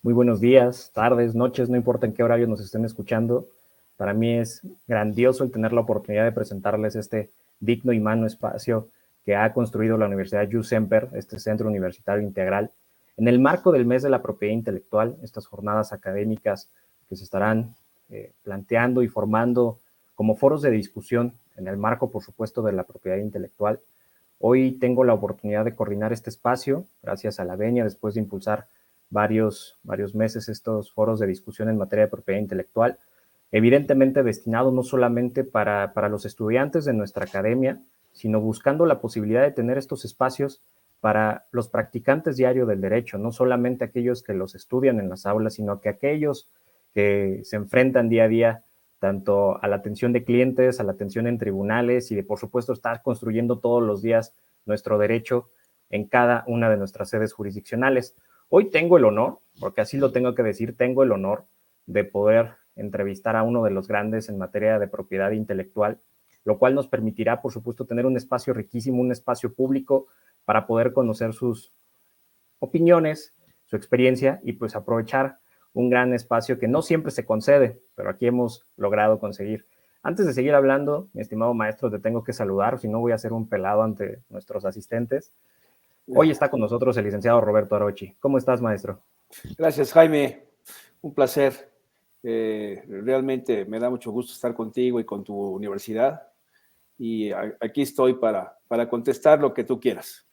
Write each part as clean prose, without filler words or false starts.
Muy buenos días, tardes, noches, no importa en qué horario nos estén escuchando. Para mí es grandioso el tener la oportunidad de presentarles este digno y magno espacio que ha construido la Universidad Jules Semper, este Centro Universitario Integral, en el marco del mes de la propiedad intelectual, estas jornadas académicas que se estarán planteando y formando como foros de discusión en el marco, por supuesto, de la propiedad intelectual. Hoy tengo la oportunidad de coordinar este espacio, gracias a la Venia, después de impulsar varios meses estos foros de discusión en materia de propiedad intelectual, evidentemente destinado no solamente para los estudiantes de nuestra academia, sino buscando la posibilidad de tener estos espacios para los practicantes diario del derecho, no solamente aquellos que los estudian en las aulas, sino que aquellos que se enfrentan día a día tanto a la atención de clientes, a la atención en tribunales y de, por supuesto, estar construyendo todos los días nuestro derecho en cada una de nuestras sedes jurisdiccionales. Hoy tengo el honor, porque así lo tengo que decir, tengo el honor de poder entrevistar a uno de los grandes en materia de propiedad intelectual, lo cual nos permitirá, por supuesto, tener un espacio riquísimo, un espacio público para poder conocer sus opiniones, su experiencia y pues aprovechar un gran espacio que no siempre se concede, pero aquí hemos logrado conseguir. Antes de seguir hablando, mi estimado maestro, te tengo que saludar, si no voy a ser un pelado ante nuestros asistentes. Hoy está con nosotros el licenciado Roberto Arochi. ¿Cómo estás, maestro? Gracias, Jaime. Un placer. Realmente me da mucho gusto estar contigo y con tu universidad. Y aquí estoy para contestar lo que tú quieras.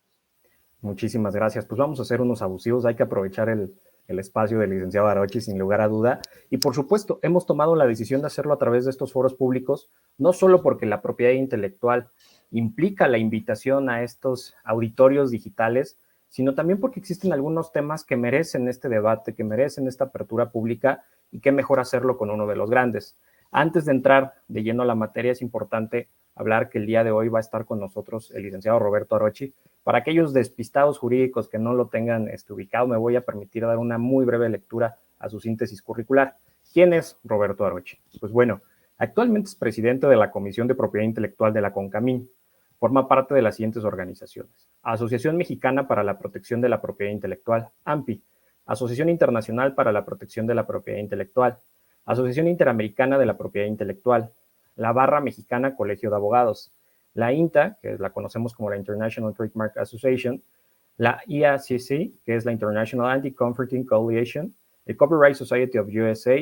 Muchísimas gracias. Pues vamos a ser unos abusivos. Hay que aprovechar el espacio del licenciado Arochi sin lugar a duda. Y por supuesto, hemos tomado la decisión de hacerlo a través de estos foros públicos, no solo porque la propiedad intelectual implica la invitación a estos auditorios digitales, sino también porque existen algunos temas que merecen este debate, que merecen esta apertura pública y qué mejor hacerlo con uno de los grandes. Antes de entrar de lleno a la materia, es importante hablar que el día de hoy va a estar con nosotros el licenciado Roberto Arochi. Para aquellos despistados jurídicos que no lo tengan ubicado, me voy a permitir dar una muy breve lectura a su síntesis curricular. ¿Quién es Roberto Arochi? Pues bueno, actualmente es presidente de la Comisión de Propiedad Intelectual de la CONCAMIN. Forma parte de las siguientes organizaciones: Asociación Mexicana para la Protección de la Propiedad Intelectual, AMPI; Asociación Internacional para la Protección de la Propiedad Intelectual; Asociación Interamericana de la Propiedad Intelectual; la Barra Mexicana Colegio de Abogados; la INTA, que la conocemos como la International Trademark Association; la IACC, que es la International Anti-Counterfeiting Coalition; el Copyright Society of USA;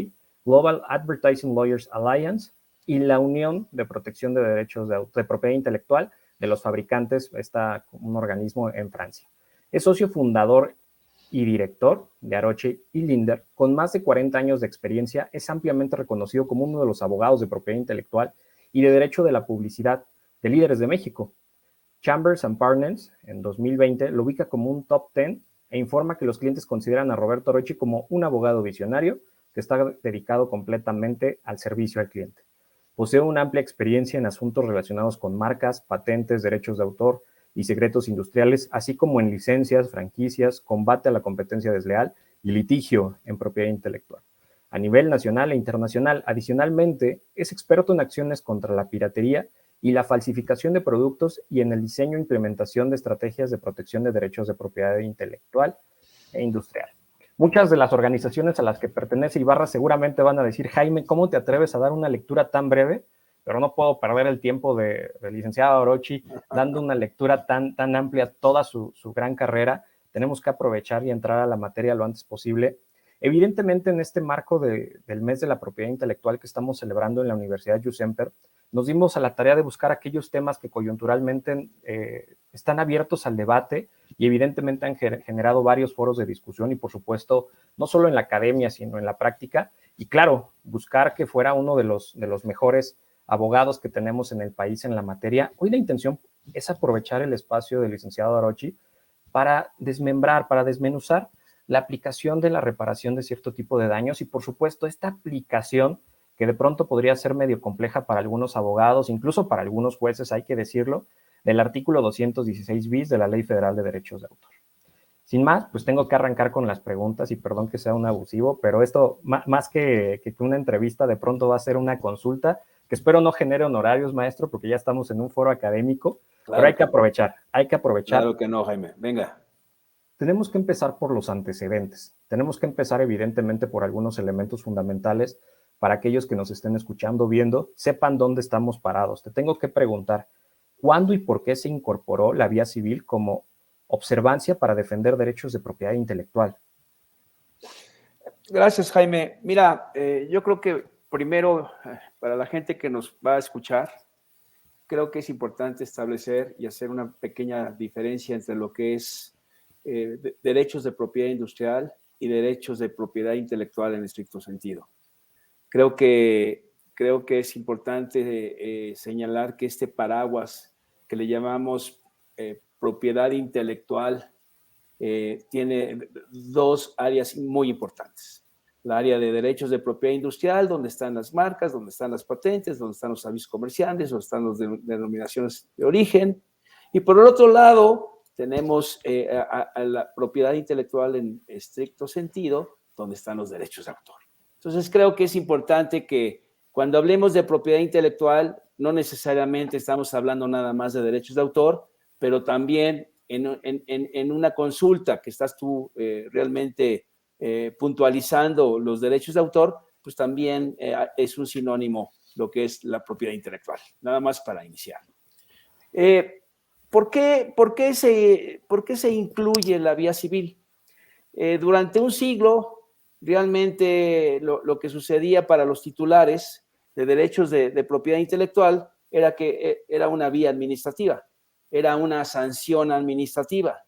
Global Advertising Lawyers Alliance y la Unión de Protección de Derechos de Propiedad Intelectual de los Fabricantes, está un organismo en Francia. Es socio fundador y director de Arochi y Linder, con más de 40 años de experiencia. Es ampliamente reconocido como uno de los abogados de propiedad intelectual y de derecho de la publicidad de líderes de México. Chambers and Partners, en 2020, lo ubica como un top 10 e informa que los clientes consideran a Roberto Arochi como un abogado visionario que está dedicado completamente al servicio al cliente. Posee una amplia experiencia en asuntos relacionados con marcas, patentes, derechos de autor y secretos industriales, así como en licencias, franquicias, combate a la competencia desleal y litigio en propiedad intelectual a nivel nacional e internacional. Adicionalmente, es experto en acciones contra la piratería y la falsificación de productos y en el diseño e implementación de estrategias de protección de derechos de propiedad intelectual e industrial. Muchas de las organizaciones a las que pertenece Ibarra seguramente van a decir: Jaime, ¿cómo te atreves a dar una lectura tan breve? Pero no puedo perder el tiempo del licenciado Arochi dando una lectura tan amplia a toda su gran carrera. Tenemos que aprovechar y entrar a la materia lo antes posible. Evidentemente, en este marco del mes de la propiedad intelectual que estamos celebrando en la Universidad Jules Semper, nos dimos a la tarea de buscar aquellos temas que coyunturalmente están abiertos al debate y evidentemente han generado varios foros de discusión y, por supuesto, no solo en la academia, sino en la práctica. Y claro, buscar que fuera uno de los mejores abogados que tenemos en el país en la materia. Hoy la intención es aprovechar el espacio del licenciado Arochi para desmembrar, para desmenuzar la aplicación de la reparación de cierto tipo de daños y, por supuesto, esta aplicación que de pronto podría ser medio compleja para algunos abogados, incluso para algunos jueces, hay que decirlo, del artículo 216 bis de la Ley Federal de Derechos de Autor. Sin más, pues tengo que arrancar con las preguntas y perdón que sea un abusivo, pero esto, más que una entrevista, de pronto va a ser una consulta que espero no genere honorarios, maestro, porque ya estamos en un foro académico, claro, pero hay que aprovechar. Claro que no, Jaime. Venga. Tenemos que empezar por los antecedentes. Tenemos que empezar evidentemente por algunos elementos fundamentales para aquellos que nos estén escuchando, viendo, sepan dónde estamos parados. Te tengo que preguntar, ¿cuándo y por qué se incorporó la vía civil como observancia para defender derechos de propiedad intelectual? Gracias, Jaime. Mira, yo creo que primero, para la gente que nos va a escuchar, creo que es importante establecer y hacer una pequeña diferencia entre lo que es derechos de propiedad industrial y derechos de propiedad intelectual en estricto sentido. Creo que es importante señalar que este paraguas que le llamamos propiedad intelectual tiene dos áreas muy importantes. La área de derechos de propiedad industrial, donde están las marcas, donde están las patentes, donde están los avisos comerciales, donde están las denominaciones de origen. Y por el otro lado, tenemos a la propiedad intelectual en estricto sentido, donde están los derechos de autor. Entonces, creo que es importante que cuando hablemos de propiedad intelectual, no necesariamente estamos hablando nada más de derechos de autor, pero también en una consulta que estás tú realmente puntualizando los derechos de autor, pues también es un sinónimo lo que es la propiedad intelectual. Nada más para iniciar. ¿Por qué se incluye la vía civil? Durante un siglo, realmente lo que sucedía para los titulares de derechos de propiedad intelectual era que era una vía administrativa, era una sanción administrativa,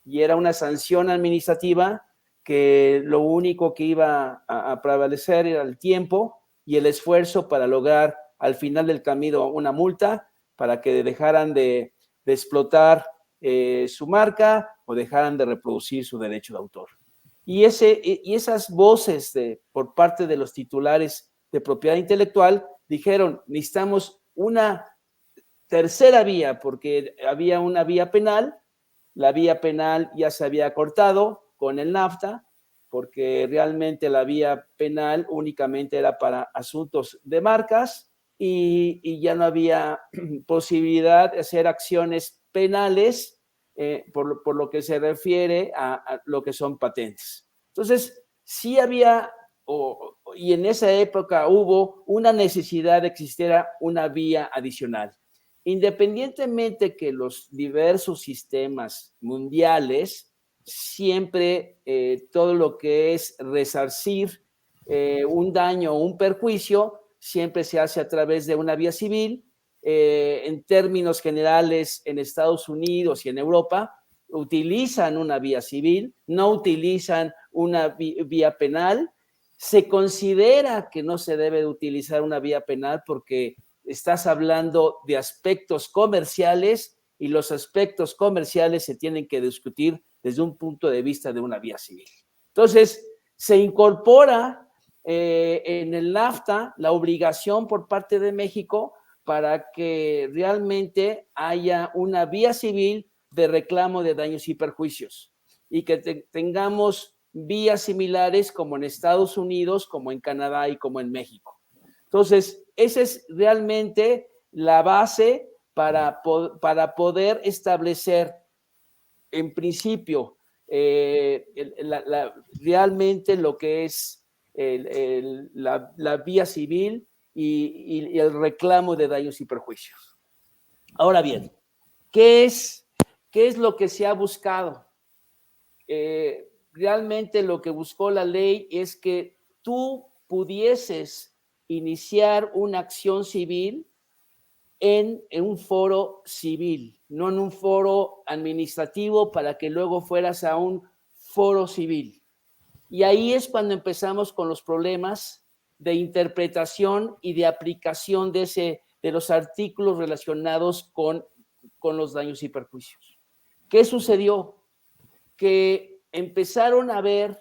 y era una sanción administrativa que lo único que iba a prevalecer era el tiempo y el esfuerzo para lograr al final del camino una multa para que dejaran de explotar su marca o dejaran de reproducir su derecho de autor. Y esas voces por parte de los titulares de propiedad intelectual dijeron, necesitamos una tercera vía, porque había una vía penal, la vía penal ya se había cortado con el NAFTA, porque realmente la vía penal únicamente era para asuntos de marcas y ya no había posibilidad de hacer acciones penales por lo que se refiere a lo que son patentes. Entonces, sí había, y en esa época hubo una necesidad de que existiera una vía adicional. Independientemente que los diversos sistemas mundiales, siempre todo lo que es resarcir un daño o un perjuicio, siempre se hace a través de una vía civil. En términos generales, en Estados Unidos y en Europa, utilizan una vía civil, no utilizan una vía penal. Se considera que no se debe de utilizar una vía penal porque estás hablando de aspectos comerciales y los aspectos comerciales se tienen que discutir desde un punto de vista de una vía civil. Entonces, se incorpora en el NAFTA la obligación por parte de México para que realmente haya una vía civil de reclamo de daños y perjuicios y que tengamos vías similares como en Estados Unidos, como en Canadá y como en México. Entonces, esa es realmente la base para poder establecer, en principio, realmente lo que es la vía civil y el reclamo de daños y perjuicios. Ahora bien, ¿qué es lo que se ha buscado? Realmente lo que buscó la ley es que tú pudieses iniciar una acción civil en un foro civil, no en un foro administrativo para que luego fueras a un foro civil. Y ahí es cuando empezamos con los problemas de interpretación y de aplicación de los artículos relacionados con los daños y perjuicios. ¿Qué sucedió? Que empezaron a haber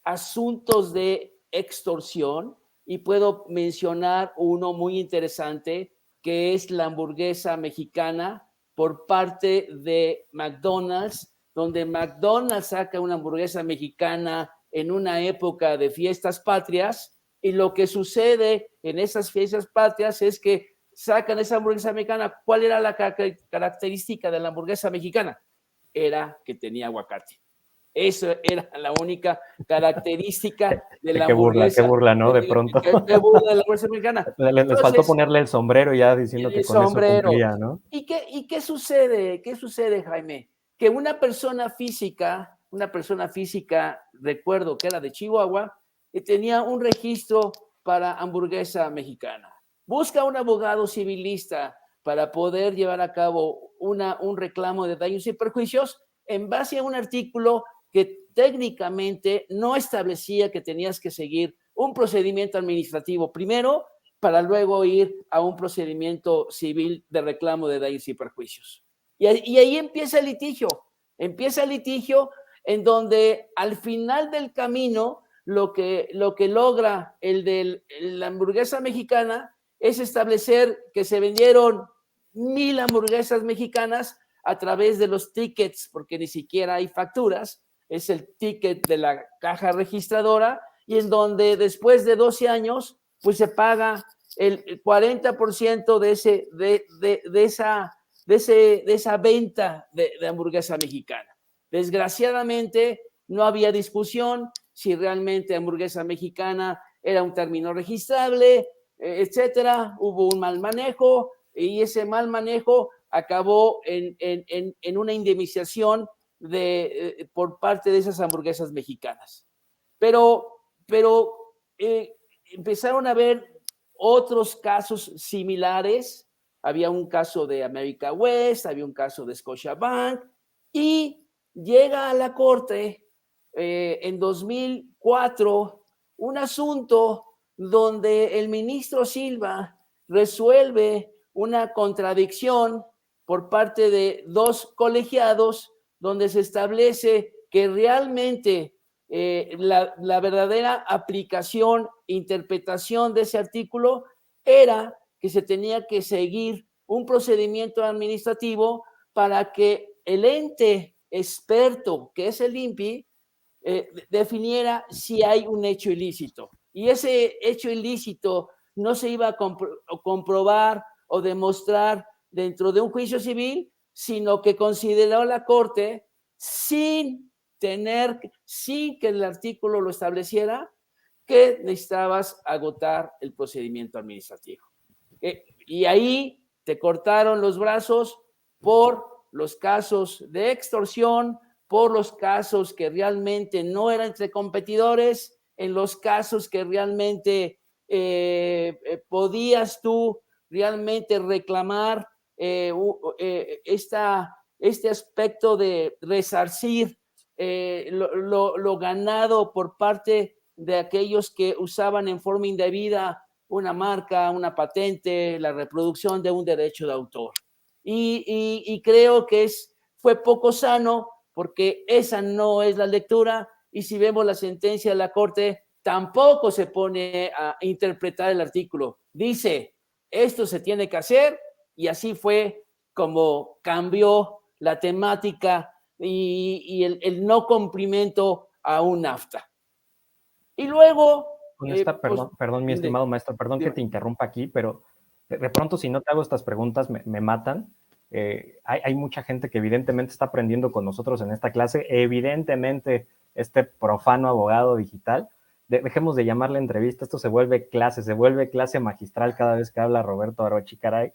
asuntos de extorsión, y puedo mencionar uno muy interesante, que es la hamburguesa mexicana por parte de McDonald's, donde McDonald's saca una hamburguesa mexicana en una época de fiestas patrias, y lo que sucede en esas fiestas patrias es que sacan esa hamburguesa mexicana. ¿Cuál era la característica de la hamburguesa mexicana? era que tenía aguacate. Eso era la única característica de la Qué hamburguesa. burla, ¿no? De pronto. Qué burla de la hamburguesa mexicana. Les faltó Entonces, ponerle el sombrero ya diciendo que el con eso sombrero. cumplía, ¿no? ¿Y qué sucede? ¿Qué sucede, Jaime? Que una persona física, recuerdo que era de Chihuahua, tenía un registro para hamburguesa mexicana. Busca un abogado civilista para poder llevar a cabo un reclamo de daños y perjuicios en base a un artículo que técnicamente no establecía que tenías que seguir un procedimiento administrativo primero para luego ir a un procedimiento civil de reclamo de daños y perjuicios. Y ahí empieza el litigio en donde al final del camino lo que logra la hamburguesa mexicana es establecer que se vendieron 1,000 hamburguesas mexicanas a través de los tickets, porque ni siquiera hay facturas, es el ticket de la caja registradora, y en donde después de 12 años, pues se paga el 40% de esa venta de hamburguesa mexicana. Desgraciadamente, no había discusión si realmente hamburguesa mexicana era un término registrable, etcétera. Hubo un mal manejo y ese mal manejo acabó en una indemnización por parte de esas hamburguesas mexicanas. Pero empezaron a haber otros casos similares. Había un caso de America West, había un caso de Scotiabank, y llega a la corte en 2004 un asunto donde el ministro Silva resuelve una contradicción por parte de dos colegiados donde se establece que realmente la verdadera aplicación, interpretación de ese artículo era que se tenía que seguir un procedimiento administrativo para que el ente experto, que es el INPI, definiera si hay un hecho ilícito. Y ese hecho ilícito no se iba a comprobar o demostrar dentro de un juicio civil, sino que consideró la Corte sin que el artículo lo estableciera, que necesitabas agotar el procedimiento administrativo. Y ahí te cortaron los brazos por los casos de extorsión, por los casos que realmente no eran entre competidores, en los casos que realmente podías tú realmente reclamar este aspecto de resarcir lo ganado por parte de aquellos que usaban en forma indebida una marca, una patente, la reproducción de un derecho de autor. Y creo que fue poco sano porque esa no es la lectura, y si vemos la sentencia de la Corte, tampoco se pone a interpretar el artículo. Dice, esto se tiene que hacer, y así fue como cambió la temática y el no cumplimiento a un NAFTA. Y luego... Con esta, perdón, mi estimado maestro, perdón que te interrumpa aquí, pero de pronto si no te hago estas preguntas me matan. Hay mucha gente que evidentemente está aprendiendo con nosotros en esta clase, evidentemente este profano abogado digital, dejemos de llamarle entrevista, esto se vuelve clase magistral cada vez que habla Roberto Arochi, caray.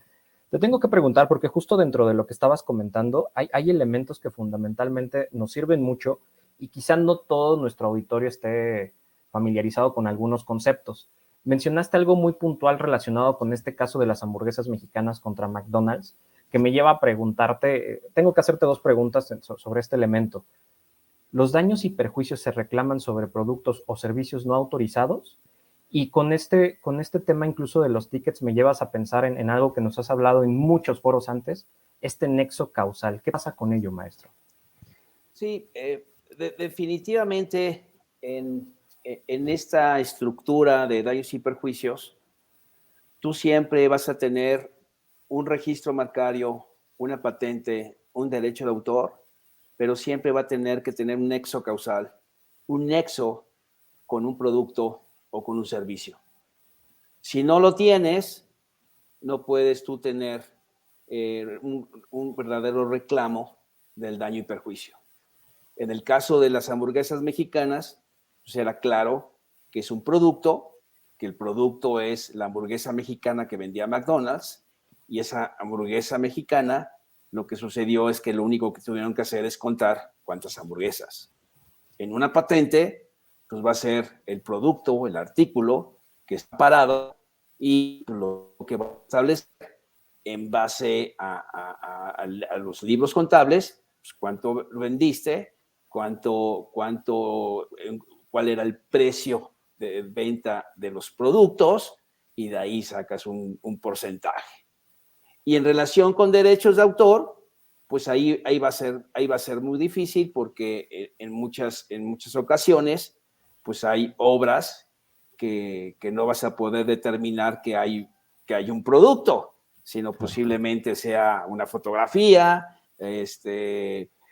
Te tengo que preguntar, porque justo dentro de lo que estabas comentando, hay elementos que fundamentalmente nos sirven mucho y quizá no todo nuestro auditorio esté familiarizado con algunos conceptos. Mencionaste algo muy puntual relacionado con este caso de las hamburguesas mexicanas contra McDonald's, que me lleva a preguntarte, tengo que hacerte dos preguntas sobre este elemento. ¿Los daños y perjuicios se reclaman sobre productos o servicios no autorizados? Y con este tema incluso de los tickets me llevas a pensar en algo que nos has hablado en muchos foros antes, este nexo causal. ¿Qué pasa con ello, maestro? Sí, definitivamente en esta estructura de daños y perjuicios, tú siempre vas a tener un registro marcario, una patente, un derecho de autor, pero siempre va a tener que tener un nexo causal, un nexo con un producto o con un servicio. Si no lo tienes, no puedes tú tener un verdadero reclamo del daño y perjuicio. En el caso de las hamburguesas mexicanas, pues era claro que es un producto, que el producto es la hamburguesa mexicana que vendía McDonald's, y esa hamburguesa mexicana, lo que sucedió es que lo único que tuvieron que hacer es contar cuántas hamburguesas. En una patente, pues va a ser el producto, el artículo que está parado, y lo que va a establecer en base a los libros contables, pues cuánto vendiste, cuál era el precio de venta de los productos, y de ahí sacas un porcentaje. Y en relación con derechos de autor, pues ahí va a ser muy difícil, porque en muchas ocasiones pues hay obras que no vas a poder determinar que hay un producto, sino posiblemente sea una fotografía,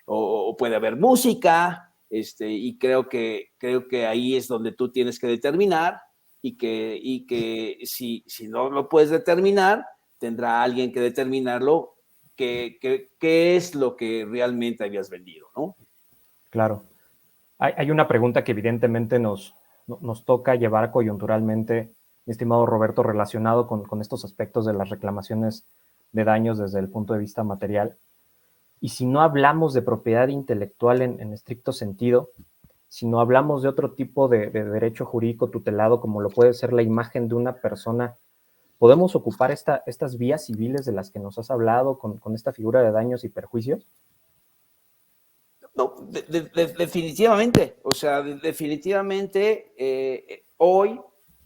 o puede haber música, y creo que ahí es donde tú tienes que determinar, y que si no lo puedes determinar, tendrá alguien que determinarlo, qué es lo que realmente habías vendido, ¿no? Claro. Hay una pregunta que evidentemente nos toca llevar coyunturalmente, mi estimado Roberto, relacionado con estos aspectos de las reclamaciones de daños desde el punto de vista material. Y si no hablamos de propiedad intelectual en estricto sentido, si no hablamos de otro tipo de derecho jurídico tutelado, como lo puede ser la imagen de una persona, ¿podemos ocupar estas vías civiles de las que nos has hablado con esta figura de daños y perjuicios? No, definitivamente. O sea, definitivamente hoy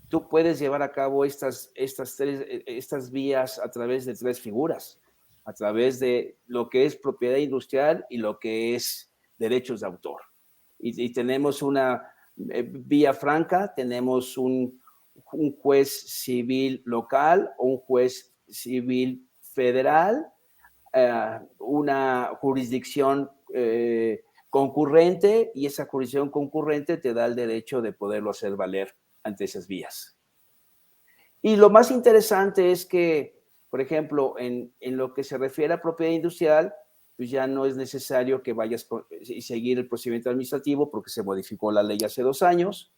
tú puedes llevar a cabo estas vías a través de tres figuras, a través de lo que es propiedad industrial y lo que es derechos de autor. Y tenemos una vía franca, tenemos un juez civil local o un juez civil federal, una jurisdicción concurrente, y esa jurisdicción concurrente te da el derecho de poderlo hacer valer ante esas vías. Y lo más interesante es que, por ejemplo, en lo que se refiere a propiedad industrial, pues ya no es necesario que vayas y seguir el procedimiento administrativo, porque se modificó la ley hace 2 años.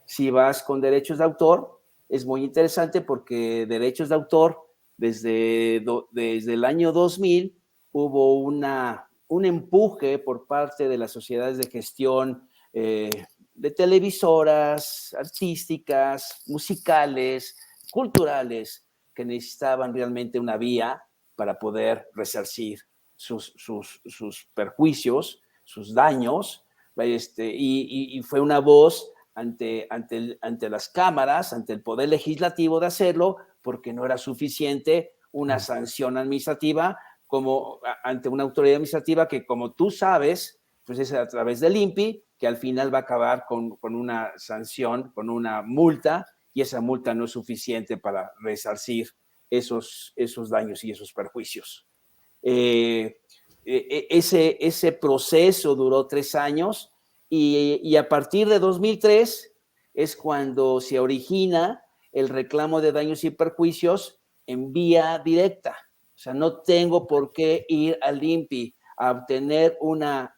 Si vas con derechos de autor, es muy interesante, porque derechos de autor, desde el año 2000, hubo un empuje por parte de las sociedades de gestión de televisoras, artísticas, musicales, culturales, que necesitaban realmente una vía para poder resarcir sus perjuicios, sus daños, y fue una voz ante las cámaras, ante el poder legislativo, de hacerlo, porque no era suficiente una sanción administrativa como ante una autoridad administrativa que, como tú sabes, pues es a través del INPI, que al final va a acabar con una sanción, con una multa, y esa multa no es suficiente para resarcir esos daños y esos perjuicios. Ese proceso duró 3 años, y a partir de 2003 es cuando se origina el reclamo de daños y perjuicios en vía directa. O sea, no tengo por qué ir al INPI a obtener una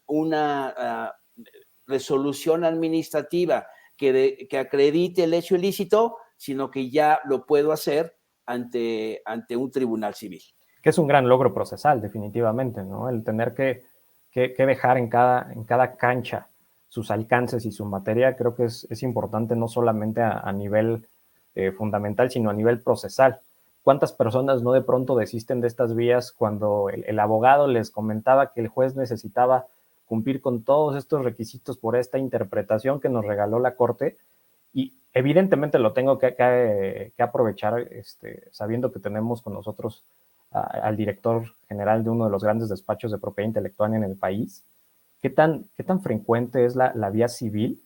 resolución administrativa que acredite el hecho ilícito, sino que ya lo puedo hacer ante un tribunal civil. Que es un gran logro procesal, definitivamente, ¿no? El tener que dejar en cada cancha sus alcances y su materia, creo que es importante, no solamente a nivel fundamental, sino a nivel procesal. ¿Cuántas personas no de pronto desisten de estas vías cuando el abogado les comentaba que el juez necesitaba cumplir con todos estos requisitos por esta interpretación que nos regaló la Corte? Y evidentemente lo tengo que aprovechar, sabiendo que tenemos con nosotros al director general de uno de los grandes despachos de propiedad intelectual en el país. ¿Qué tan frecuente es la vía civil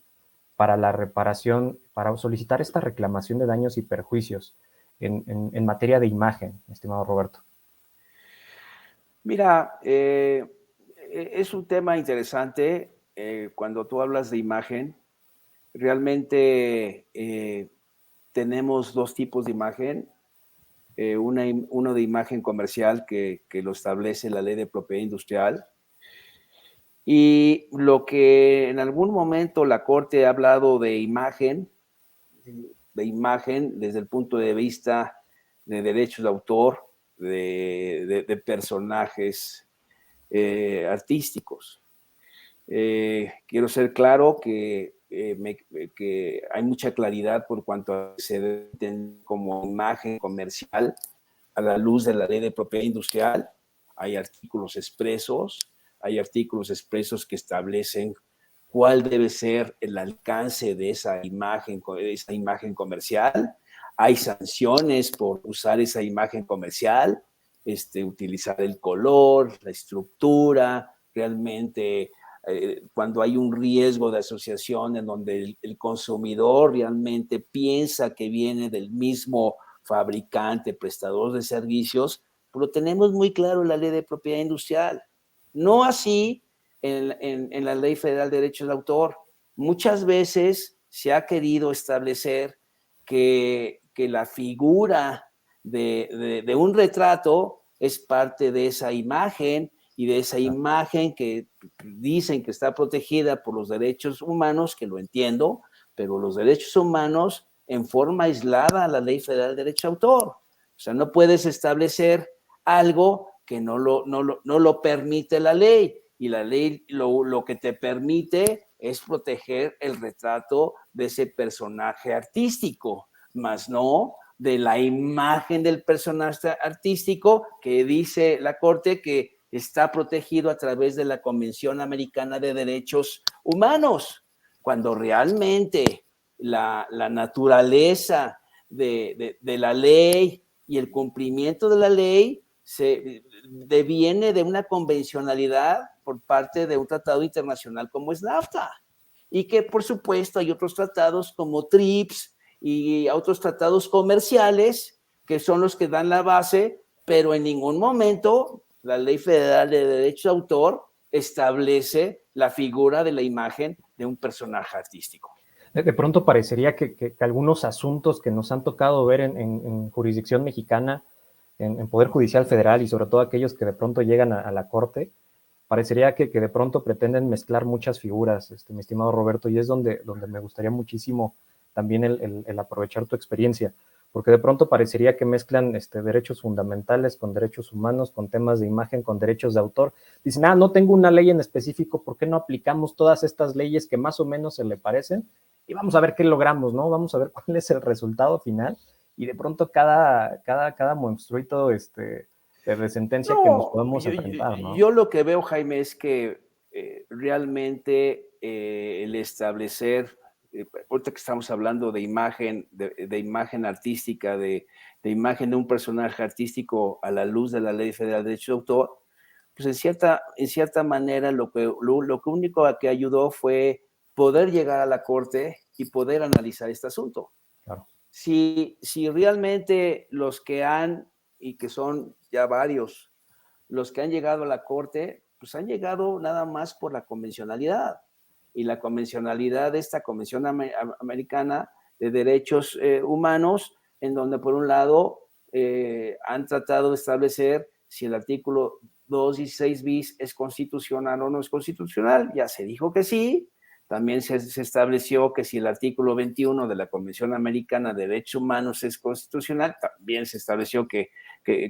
para la reparación, para solicitar esta reclamación de daños y perjuicios en materia de imagen, estimado Roberto? Mira, es un tema interesante. Cuando tú hablas de imagen, realmente tenemos 2 tipos de imagen. Uno de imagen comercial, que lo establece la ley de propiedad industrial, Y lo que en algún momento la Corte ha hablado de imagen desde el punto de vista de derechos de autor, de personajes artísticos. Quiero ser claro que hay mucha claridad por cuanto a se debe entender como imagen comercial a la luz de la ley de propiedad industrial. Hay artículos expresos que establecen cuál debe ser el alcance de esa imagen comercial. Hay sanciones por usar esa imagen comercial, utilizar el color, la estructura, realmente cuando hay un riesgo de asociación en donde el consumidor realmente piensa que viene del mismo fabricante, prestador de servicios, pues lo tenemos muy claro en la ley de propiedad industrial. No así en la Ley Federal de Derechos de Autor. Muchas veces se ha querido establecer que la figura de un retrato es parte de esa imagen y de esa imagen que dicen que está protegida por los derechos humanos, que lo entiendo, pero los derechos humanos en forma aislada a la Ley Federal de Derecho de Autor. O sea, no puedes establecer algo que no lo permite la ley. Y la ley lo que te permite es proteger el retrato de ese personaje artístico, más no de la imagen del personaje artístico que dice la Corte que está protegido a través de la Convención Americana de Derechos Humanos, cuando realmente la naturaleza de la ley y el cumplimiento de la ley se deviene de una convencionalidad por parte de un tratado internacional como es NAFTA. Y que, por supuesto, hay otros tratados como TRIPS y otros tratados comerciales que son los que dan la base, pero en ningún momento la Ley Federal de Derecho de Autor establece la figura de la imagen de un personaje artístico. De pronto parecería que algunos asuntos que nos han tocado ver en jurisdicción mexicana, en Poder Judicial Federal y sobre todo aquellos que de pronto llegan a la Corte, parecería que de pronto pretenden mezclar muchas figuras, mi estimado Roberto, y es donde me gustaría muchísimo también el aprovechar tu experiencia, porque de pronto parecería que mezclan derechos fundamentales con derechos humanos, con temas de imagen, con derechos de autor. Dicen, no tengo una ley en específico, ¿por qué no aplicamos todas estas leyes que más o menos se le parecen? Y vamos a ver qué logramos, ¿no? Vamos a ver cuál es el resultado final, y de pronto cada monstruito de sentencia que nos podemos enfrentar, ¿no? Yo lo que veo, Jaime, es que realmente el establecer, ahorita que estamos hablando de imagen, de imagen artística, de imagen de un personaje artístico a la luz de la Ley Federal de Derechos de Autor, pues en cierta manera lo único que ayudó fue poder llegar a la Corte y poder analizar este asunto. Claro. Si realmente los que han, y que son ya varios, los que han llegado a la Corte, pues han llegado nada más por la convencionalidad. Y la convencionalidad de esta Convención Americana de Derechos Humanos, en donde por un lado han tratado de establecer si el artículo 216 bis es constitucional o no es constitucional. Ya se dijo que sí. También se estableció que si el artículo 21 de la Convención Americana de Derechos Humanos es constitucional, también se estableció que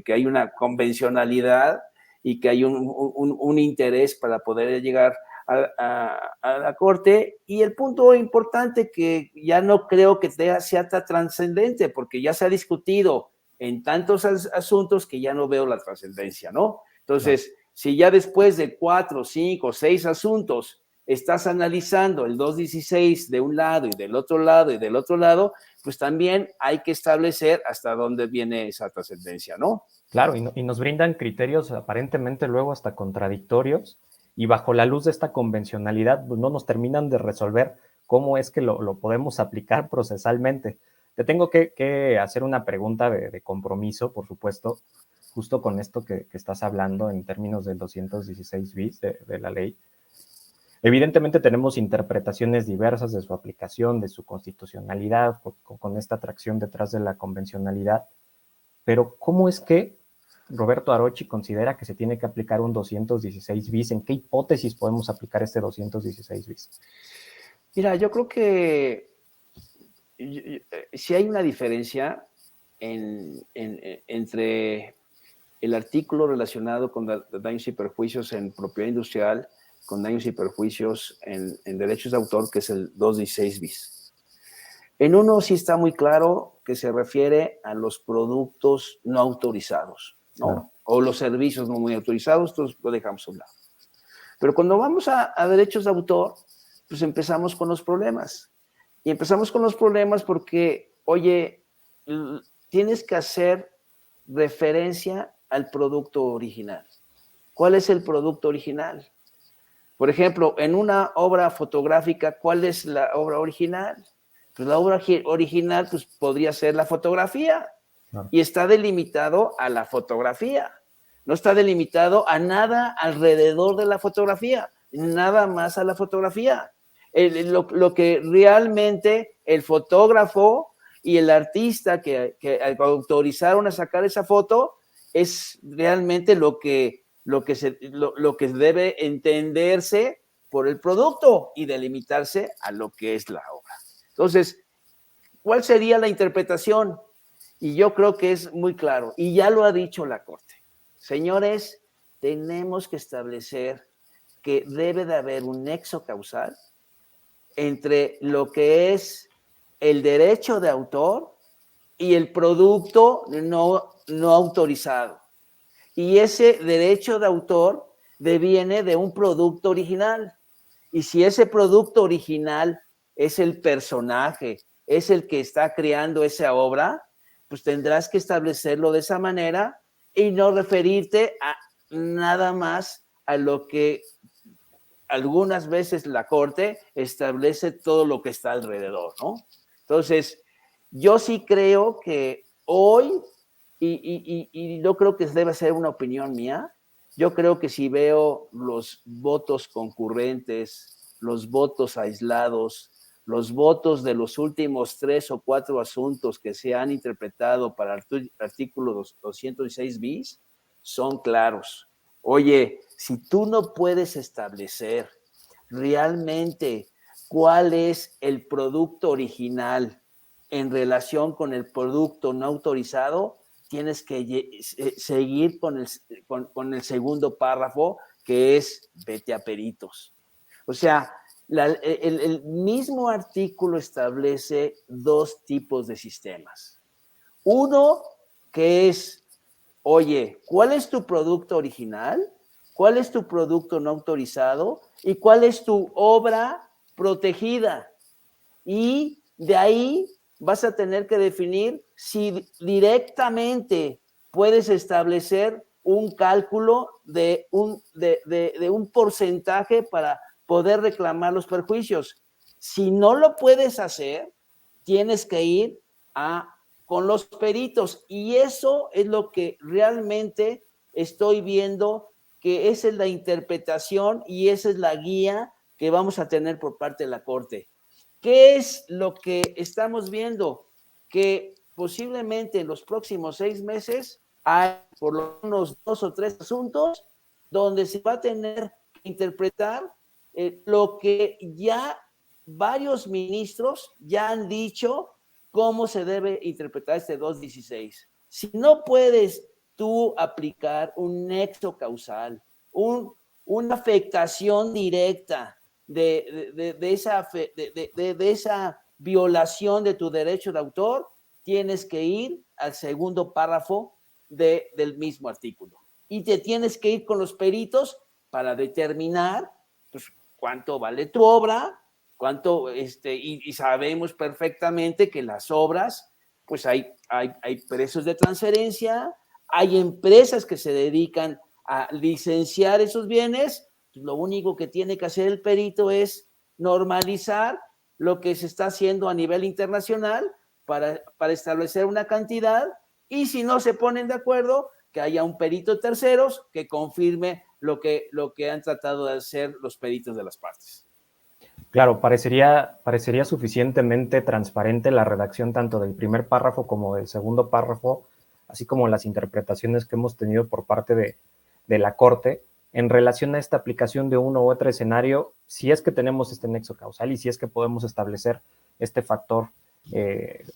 hay una convencionalidad y que hay un interés para poder llegar a la Corte. Y el punto importante que ya no creo que sea tan trascendente, porque ya se ha discutido en tantos asuntos que ya no veo la trascendencia, ¿no? Entonces, si ya después de 4, 5, 6 asuntos estás analizando el 216 de un lado y del otro lado y del otro lado, pues también hay que establecer hasta dónde viene esa trascendencia, ¿no? Claro, y nos brindan criterios aparentemente luego hasta contradictorios, y bajo la luz de esta convencionalidad pues no nos terminan de resolver cómo es que lo podemos aplicar procesalmente. Te tengo que hacer una pregunta de compromiso, por supuesto, justo con esto que estás hablando en términos del 216 bis de la ley. Evidentemente tenemos interpretaciones diversas de su aplicación, de su constitucionalidad, con esta atracción detrás de la convencionalidad, pero ¿cómo es que Roberto Arochi considera que se tiene que aplicar un 216 bis. ¿En qué hipótesis podemos aplicar este 216 bis? Mira, yo creo que si hay una diferencia entre el artículo relacionado con daños y perjuicios en propiedad industrial, con daños y perjuicios en derechos de autor, que es el 216 bis. En uno sí está muy claro que se refiere a los productos no autorizados, ¿no? Claro. O los servicios no muy autorizados, entonces lo dejamos a un lado. Pero cuando vamos a derechos de autor, pues empezamos con los problemas. Y empezamos con los problemas porque, oye, tienes que hacer referencia al producto original. ¿Cuál es el producto original? Por ejemplo, en una obra fotográfica, ¿cuál es la obra original? Pues la obra original pues, podría ser la fotografía. No. Y está delimitado a la fotografía. No está delimitado a nada alrededor de la fotografía, nada más a la fotografía. Lo que realmente el fotógrafo y el artista que autorizaron a sacar esa foto es realmente lo que debe entenderse por el producto y delimitarse a lo que es la obra. Entonces, ¿cuál sería la interpretación? Y yo creo que es muy claro, y ya lo ha dicho la Corte. Señores, tenemos que establecer que debe de haber un nexo causal entre lo que es el derecho de autor y el producto no autorizado. Y ese derecho de autor deviene de un producto original. Y si ese producto original es el personaje, es el que está creando esa obra, pues tendrás que establecerlo de esa manera y no referirte a nada más a lo que algunas veces la Corte establece todo lo que está alrededor, ¿no? Entonces, yo sí creo que hoy, y yo creo que debe ser una opinión mía, yo creo que si veo los votos concurrentes, los votos aislados, los votos de los últimos 3 o 4 asuntos que se han interpretado para el artículo 216 bis, son claros. Oye, si tú no puedes establecer realmente cuál es el producto original en relación con el producto no autorizado, tienes que seguir con el segundo párrafo, que es vete a peritos. O sea, el mismo artículo establece 2 tipos de sistemas. Uno que es, oye, ¿cuál es tu producto original? ¿Cuál es tu producto no autorizado? ¿Y cuál es tu obra protegida? Y de ahí vas a tener que definir si directamente puedes establecer un cálculo de un porcentaje para poder reclamar los perjuicios. Si no lo puedes hacer, tienes que ir con los peritos, y eso es lo que realmente estoy viendo, que esa es la interpretación y esa es la guía que vamos a tener por parte de la Corte. ¿Qué es lo que estamos viendo? Que posiblemente en los próximos 6 meses hay por lo menos 2 o 3 asuntos donde se va a tener que interpretar lo que ya varios ministros ya han dicho cómo se debe interpretar este 216. Si no puedes tú aplicar un nexo causal, una afectación directa de esa violación de tu derecho de autor, tienes que ir al segundo párrafo del mismo artículo. Y te tienes que ir con los peritos para determinar pues, cuánto vale tu obra, y sabemos perfectamente que las obras, pues hay precios de transferencia, hay empresas que se dedican a licenciar esos bienes. Lo único que tiene que hacer el perito es normalizar lo que se está haciendo a nivel internacional para establecer una cantidad, y si no se ponen de acuerdo, que haya un perito terceros que confirme lo que han tratado de hacer los peritos de las partes. Claro, parecería suficientemente transparente la redacción tanto del primer párrafo como del segundo párrafo, así como las interpretaciones que hemos tenido por parte de la Corte en relación a esta aplicación de uno u otro escenario, si es que tenemos este nexo causal y si es que podemos establecer este factor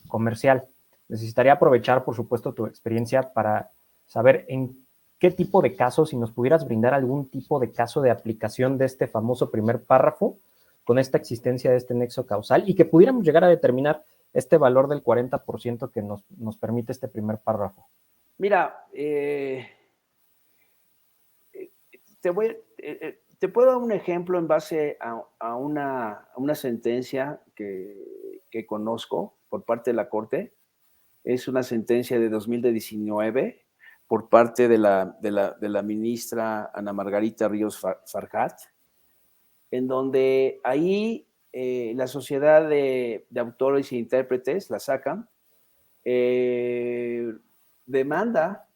comercial. Necesitaría aprovechar, por supuesto, tu experiencia para saber en qué tipo de casos, si nos pudieras brindar algún tipo de caso de aplicación de este famoso primer párrafo con esta existencia de este nexo causal y que pudiéramos llegar a determinar este valor del 40% que nos permite este primer párrafo. Mira, te puedo dar un ejemplo en base a una sentencia que conozco por parte de la Corte. Es una sentencia de 2019 por parte de la ministra Ana Margarita Ríos Farjat, en donde ahí la sociedad de autores e intérpretes, la SACAM, demanda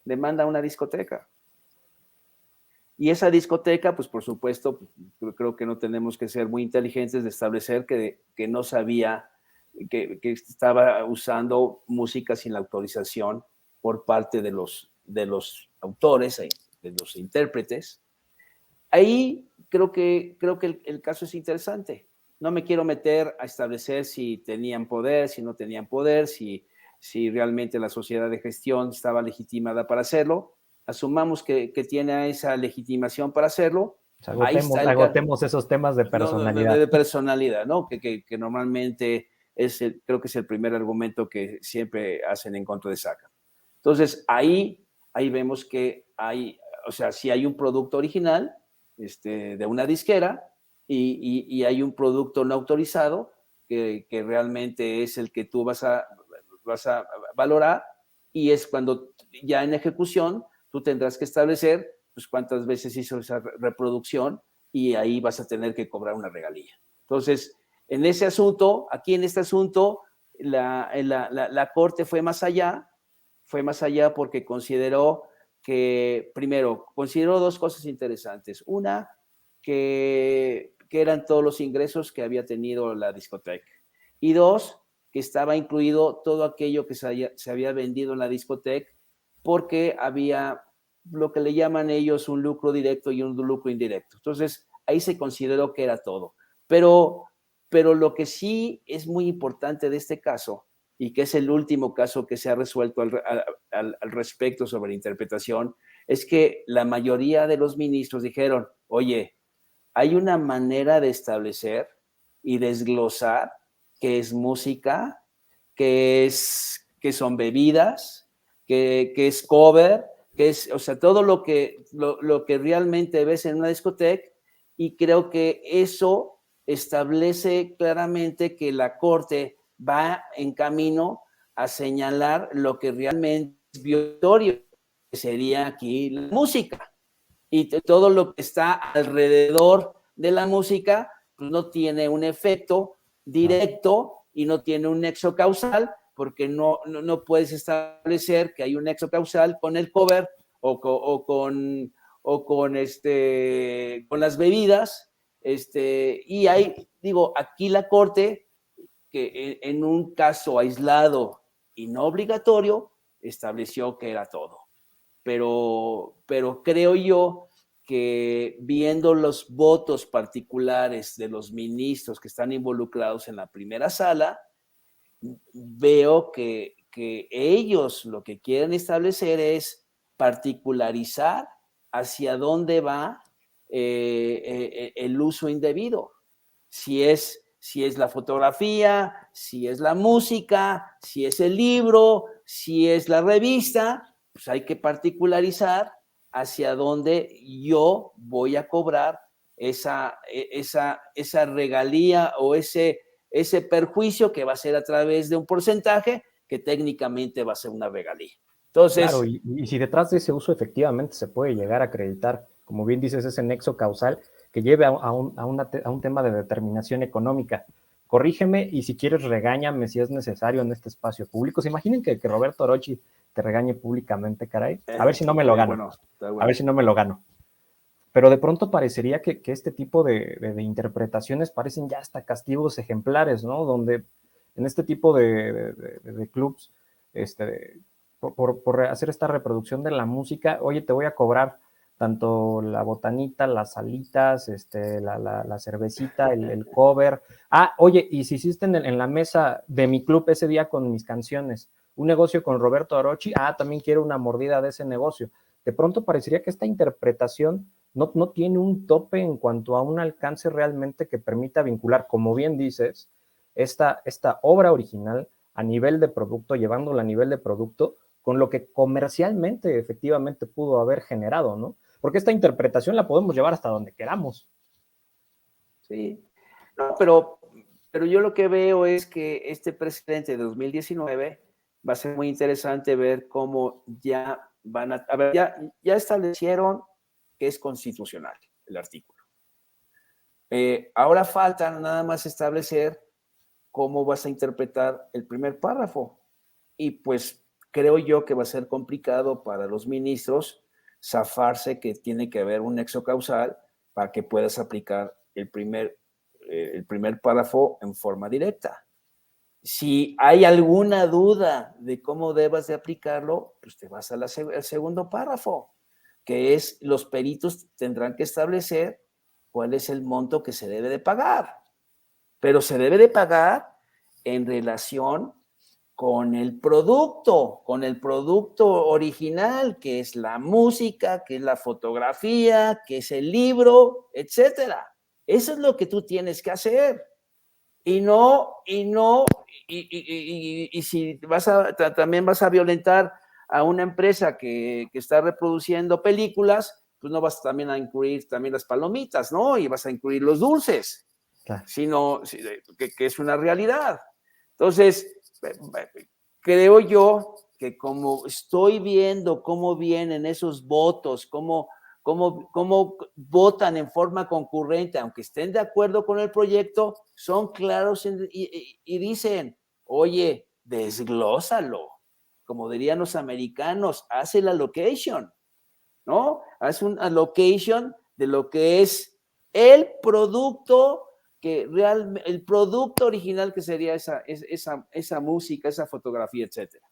a una discoteca. Y esa discoteca, pues por supuesto, creo que no tenemos que ser muy inteligentes de establecer que no sabía que estaba usando música sin la autorización por parte de los autores, de los intérpretes. Ahí creo que el caso es interesante. No me quiero meter a establecer si tenían poder, si no tenían poder, si realmente la sociedad de gestión estaba legitimada para hacerlo. Asumamos que tiene esa legitimación para hacerlo. Agotemos esos temas de personalidad. De personalidad, ¿no? Que normalmente creo que es el primer argumento que siempre hacen en contra de SACAM. Entonces, ahí vemos que si hay un producto original de una disquera y hay un producto no autorizado que realmente es el que tú vas a valorar, y es cuando ya en ejecución tú tendrás que establecer pues cuántas veces hizo esa reproducción, y ahí vas a tener que cobrar una regalía. Entonces, en ese asunto, aquí en este asunto, la Corte fue más allá porque consideró dos cosas interesantes. Una, que eran todos los ingresos que había tenido la discoteca. Y dos, que estaba incluido todo aquello que se había vendido en la discoteca, porque había lo que le llaman ellos un lucro directo y un lucro indirecto. Entonces, ahí se consideró que era todo. Pero lo que sí es muy importante de este caso, y que es el último caso que se ha resuelto al respecto sobre interpretación, es que la mayoría de los ministros dijeron, oye, hay una manera de establecer y desglosar qué es música, qué son bebidas, qué es cover, todo lo que realmente ves en una discoteca, y creo que eso establece claramente que la Corte va en camino a señalar lo que realmente es violatorio, que sería aquí la música. Y todo lo que está alrededor de la música pues no tiene un efecto directo y no tiene un nexo causal, porque no puedes establecer que hay un nexo causal con el cover o con las bebidas. Y hay, aquí la Corte, que en un caso aislado y no obligatorio, estableció que era todo. Pero creo yo que, viendo los votos particulares de los ministros que están involucrados en la primera sala, veo que ellos lo que quieren establecer es particularizar hacia dónde va el uso indebido. Si es la fotografía, si es la música, si es el libro, si es la revista, pues hay que particularizar hacia dónde yo voy a cobrar esa regalía o ese perjuicio, que va a ser a través de un porcentaje que técnicamente va a ser una regalía. Entonces, claro, y si detrás de ese uso efectivamente se puede llegar a acreditar, como bien dices, ese nexo causal que lleve a un tema de determinación económica. Corrígeme y si quieres regáñame si es necesario en este espacio público. ¿Se imaginen que Roberto Orochi te regañe públicamente, caray? A ver si no me lo gano. Bueno. A ver si no me lo gano. Pero de pronto parecería que este tipo de interpretaciones parecen ya hasta castigos ejemplares, ¿no? Donde en este tipo de clubs, por hacer esta reproducción de la música, oye, te voy a cobrar tanto la botanita, las alitas, la cervecita, el cover. Ah, oye, y si hiciste en la mesa de mi club ese día con mis canciones, un negocio con Roberto Arochi, también quiero una mordida de ese negocio. De pronto parecería que esta interpretación no tiene un tope en cuanto a un alcance realmente que permita vincular, como bien dices, esta obra original a nivel de producto, llevándola a nivel de producto, con lo que comercialmente efectivamente pudo haber generado, ¿no? Porque esta interpretación la podemos llevar hasta donde queramos. Sí, no, pero yo lo que veo es que este precedente de 2019 va a ser muy interesante ver cómo ya van a ver, ya establecieron que es constitucional el artículo. Ahora falta nada más establecer cómo vas a interpretar el primer párrafo. Y pues creo yo que va a ser complicado para los ministros zafarse que tiene que haber un nexo causal para que puedas aplicar el primer párrafo en forma directa. Si hay alguna duda de cómo debas de aplicarlo, pues te vas al segundo párrafo, que es los peritos tendrán que establecer cuál es el monto que se debe de pagar, pero se debe de pagar en relación con el producto original, que es la música, que es la fotografía, que es el libro, etcétera. Eso es lo que tú tienes que hacer. Y si también vas a violentar a una empresa que está reproduciendo películas, pues no vas también a incluir también las palomitas, ¿no? Y vas a incluir los dulces, Claro. sino que es una realidad. Entonces, creo yo que como estoy viendo cómo vienen esos votos, cómo votan en forma concurrente, aunque estén de acuerdo con el proyecto, son claros y dicen, oye, desglósalo. Como dirían los americanos, haz el allocation, ¿no? Haz un allocation de lo que es el producto el producto original que sería esa música, esa fotografía, etcétera.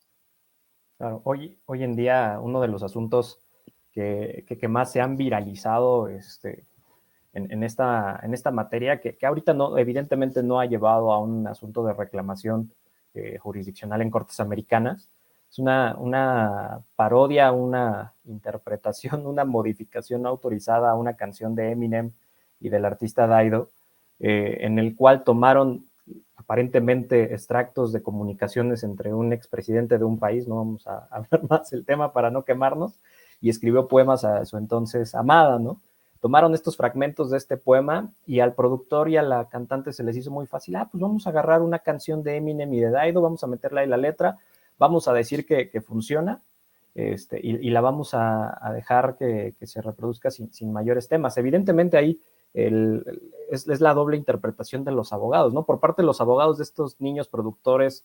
Claro, hoy en día uno de los asuntos que más se han viralizado en esta materia, que ahorita no, evidentemente no ha llevado a un asunto de reclamación jurisdiccional en cortes americanas, es una parodia, una interpretación, una modificación autorizada a una canción de Eminem y del artista Dido, en el cual tomaron aparentemente extractos de comunicaciones entre un expresidente de un país, no vamos a hablar más del tema para no quemarnos, y escribió poemas a su entonces amada, ¿no? Tomaron estos fragmentos de este poema y al productor y a la cantante se les hizo muy fácil, pues vamos a agarrar una canción de Eminem y de Dido, vamos a meterla ahí la letra, vamos a decir que funciona, y la vamos a dejar que se reproduzca sin mayores temas. Evidentemente ahí es la doble interpretación de los abogados, ¿no? Por parte de los abogados de estos niños productores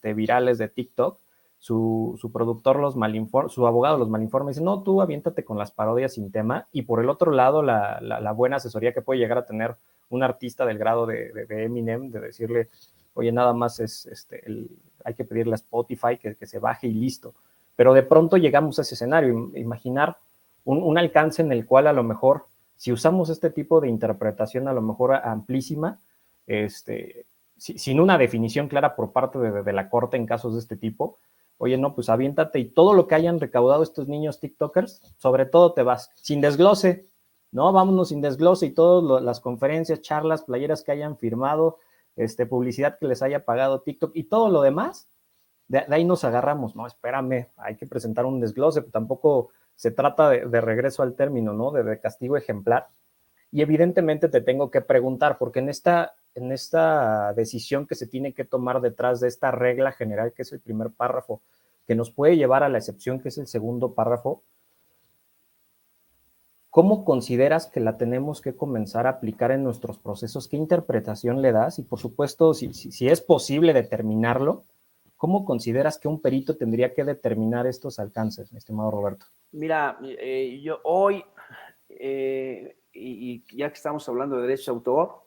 virales de TikTok, su productor los malinforma, su abogado los malinforma y dice, no, tú aviéntate con las parodias sin tema. Y por el otro lado, la buena asesoría que puede llegar a tener un artista del grado de Eminem, de decirle, oye, nada más hay que pedirle a Spotify que se baje y listo. Pero de pronto llegamos a ese escenario, imaginar un alcance en el cual a lo mejor, si usamos este tipo de interpretación a lo mejor amplísima, sin una definición clara por parte de la corte en casos de este tipo, oye, no, pues aviéntate y todo lo que hayan recaudado estos niños TikTokers, sobre todo te vas, sin desglose, ¿no? Vámonos sin desglose y todas las conferencias, charlas, playeras que hayan firmado, publicidad que les haya pagado TikTok y todo lo demás, de ahí nos agarramos, no, espérame, hay que presentar un desglose, tampoco se trata de regreso al término, ¿no? De castigo ejemplar. Y evidentemente te tengo que preguntar, porque en esta decisión que se tiene que tomar detrás de esta regla general, que es el primer párrafo, que nos puede llevar a la excepción, que es el segundo párrafo, ¿cómo consideras que la tenemos que comenzar a aplicar en nuestros procesos? ¿Qué interpretación le das? Y por supuesto, si es posible determinarlo, ¿cómo consideras que un perito tendría que determinar estos alcances, mi estimado Roberto? Mira, yo hoy, y ya que estamos hablando de derechos de autor,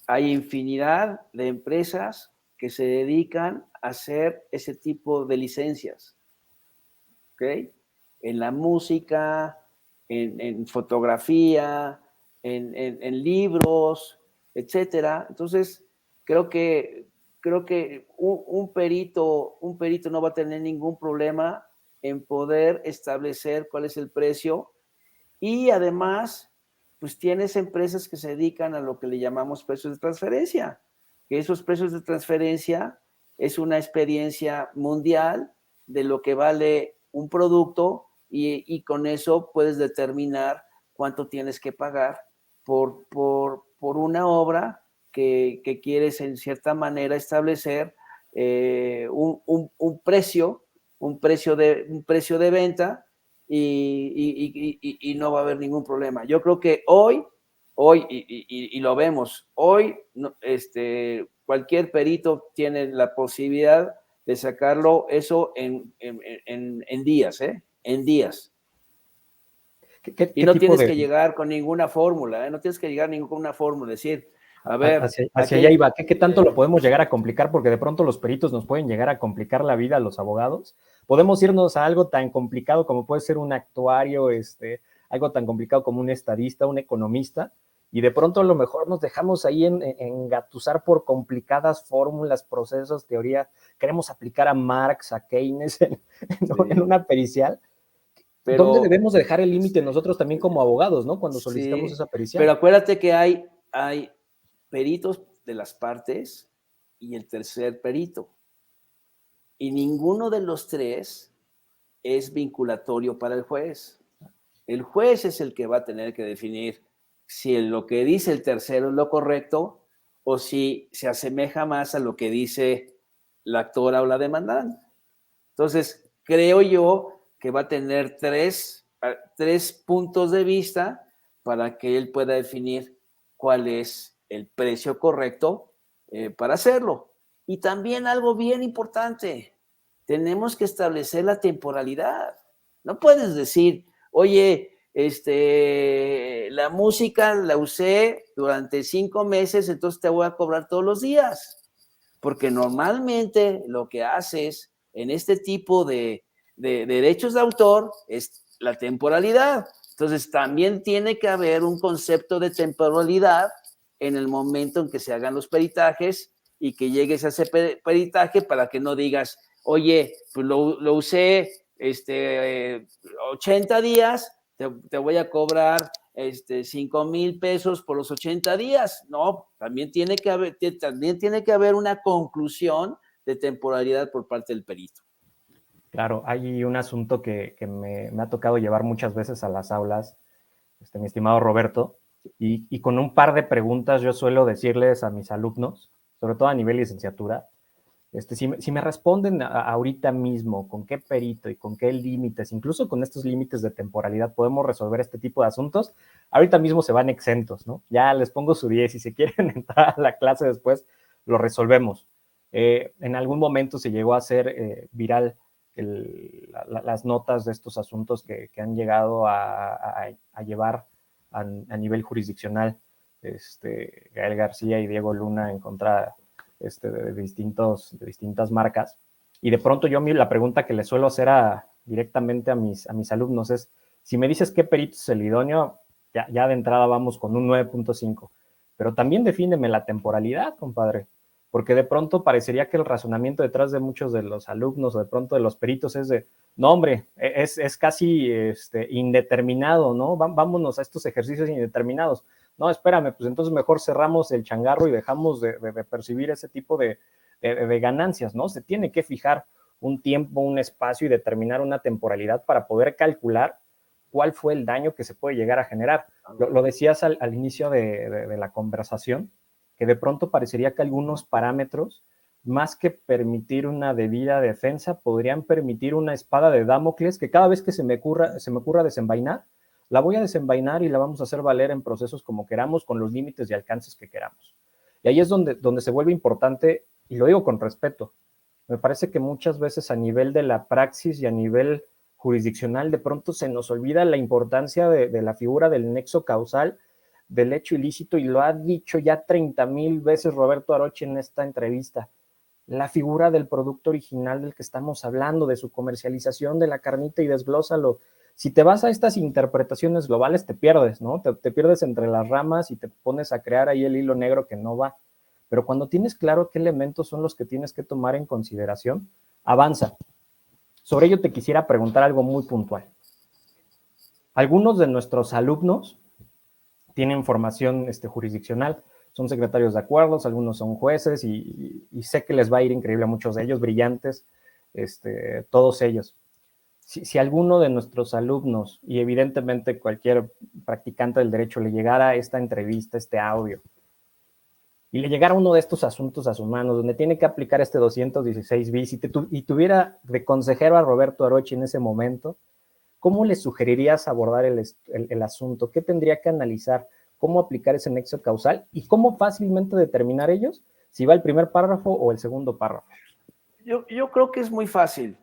hay infinidad de empresas que se dedican a hacer ese tipo de licencias. ¿ok? En la música, en fotografía, en libros, etcétera. Entonces, creo que un perito no va a tener ningún problema en poder establecer cuál es el precio. Y además, pues tienes empresas que se dedican a lo que le llamamos precios de transferencia, que esos precios de transferencia es una experiencia mundial de lo que vale un producto y con eso puedes determinar cuánto tienes que pagar por una obra que quieres en cierta manera establecer un precio de venta y no va a haber ningún problema. Yo creo que hoy y lo vemos, hoy cualquier perito tiene la posibilidad de sacarlo eso en días, ¿eh? En días. Y no tienes que llegar con ninguna fórmula, ¿eh? No tienes que llegar a ninguna fórmula, decir, a ver... Hacia allá iba, ¿qué tanto lo podemos llegar a complicar? Porque de pronto los peritos nos pueden llegar a complicar la vida a los abogados. Podemos irnos a algo tan complicado como puede ser un actuario, algo tan complicado como un estadista, un economista, y de pronto a lo mejor nos dejamos ahí engatusar por complicadas fórmulas, procesos, teorías. Queremos aplicar a Marx, a Keynes en una pericial. Pero, ¿dónde debemos dejar el límite nosotros también como abogados, ¿no? Cuando solicitamos esa pericial. Pero acuérdate que hay peritos de las partes y el tercer perito. Y ninguno de los tres es vinculatorio para el juez. El juez es el que va a tener que definir si lo que dice el tercero es lo correcto o si se asemeja más a lo que dice la actora o la demandante. Entonces, creo yo que va a tener tres puntos de vista para que él pueda definir cuál es el precio correcto para hacerlo. Y también algo bien importante, tenemos que establecer la temporalidad. No puedes decir, oye, la música la usé durante 5 meses, entonces te voy a cobrar todos los días. Porque normalmente lo que haces en este tipo de derechos de autor es la temporalidad. Entonces, también tiene que haber un concepto de temporalidad en el momento en que se hagan los peritajes y que llegues a ese peritaje para que no digas, oye, pues lo usé 80 días, te voy a cobrar 5,000 pesos por los 80 días. No, también tiene que haber una conclusión de temporalidad por parte del perito. Claro, hay un asunto que me ha tocado llevar muchas veces a las aulas, mi estimado Roberto, y con un par de preguntas yo suelo decirles a mis alumnos, sobre todo a nivel licenciatura, si me responden ahorita mismo con qué perito y con qué límites, incluso con estos límites de temporalidad podemos resolver este tipo de asuntos, ahorita mismo se van exentos, ¿no? Ya les pongo su 10 y si quieren entrar a la clase después, lo resolvemos. En algún momento se llegó a hacer viral las notas de estos asuntos que han llegado a llevar a nivel jurisdiccional Gael García y Diego Luna en contra de distintas marcas. Y de pronto yo la pregunta que le suelo hacer directamente a mis alumnos es, si me dices qué perito es el idóneo, ya de entrada vamos con un 9.5, pero también defíneme la temporalidad, compadre, porque de pronto parecería que el razonamiento detrás de muchos de los alumnos o de pronto de los peritos es de, no hombre, es casi indeterminado, ¿no? Vámonos a estos ejercicios indeterminados. No, espérame, pues entonces mejor cerramos el changarro y dejamos de percibir ese tipo de ganancias, ¿no? Se tiene que fijar un tiempo, un espacio y determinar una temporalidad para poder calcular cuál fue el daño que se puede llegar a generar. Lo decías al inicio de la conversación, que de pronto parecería que algunos parámetros, más que permitir una debida defensa, podrían permitir una espada de Damocles que cada vez que se me ocurra desenvainar, la voy a desenvainar y la vamos a hacer valer en procesos como queramos, con los límites y alcances que queramos. Y ahí es donde se vuelve importante, y lo digo con respeto, me parece que muchas veces a nivel de la praxis y a nivel jurisdiccional de pronto se nos olvida la importancia de la figura del nexo causal del hecho ilícito, y lo ha dicho ya 30,000 veces Roberto Aroche en esta entrevista. la figura del producto original del que estamos hablando, de su comercialización de la carnita y desglósalo. Si te vas a estas interpretaciones globales, te pierdes, ¿no? Te pierdes entre las ramas y te pones a crear ahí el hilo negro que no va. Pero cuando tienes claro qué elementos son los que tienes que tomar en consideración, avanza. Sobre ello te quisiera preguntar algo muy puntual. Algunos de nuestros alumnos tienen formación jurisdiccional, son secretarios de acuerdos, algunos son jueces y sé que les va a ir increíble a muchos de ellos, brillantes, todos ellos. Si alguno de nuestros alumnos, y evidentemente cualquier practicante del derecho, le llegara esta entrevista, este audio, y le llegara uno de estos asuntos a sus manos, donde tiene que aplicar este 216 bis y tuviera de consejero a Roberto Arochi en ese momento, ¿cómo le sugerirías abordar el asunto? ¿Qué tendría que analizar? ¿Cómo aplicar ese nexo causal? ¿Y cómo fácilmente determinar ellos si va el primer párrafo o el segundo párrafo? Yo creo que es muy fácil.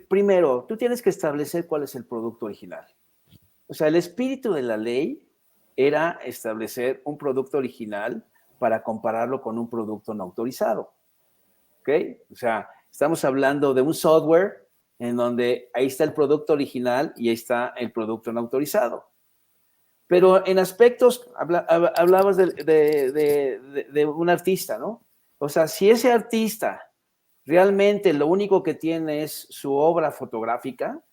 Primero, tú tienes que establecer cuál es el producto original. O sea, el espíritu de la ley era establecer un producto original para compararlo con un producto no autorizado. ¿Ok? O sea, estamos hablando de un software en donde ahí está el producto original y ahí está el producto no autorizado. Pero en aspectos, hablabas de un artista, ¿no? O sea, si ese artista realmente lo único que tiene es su obra fotográfica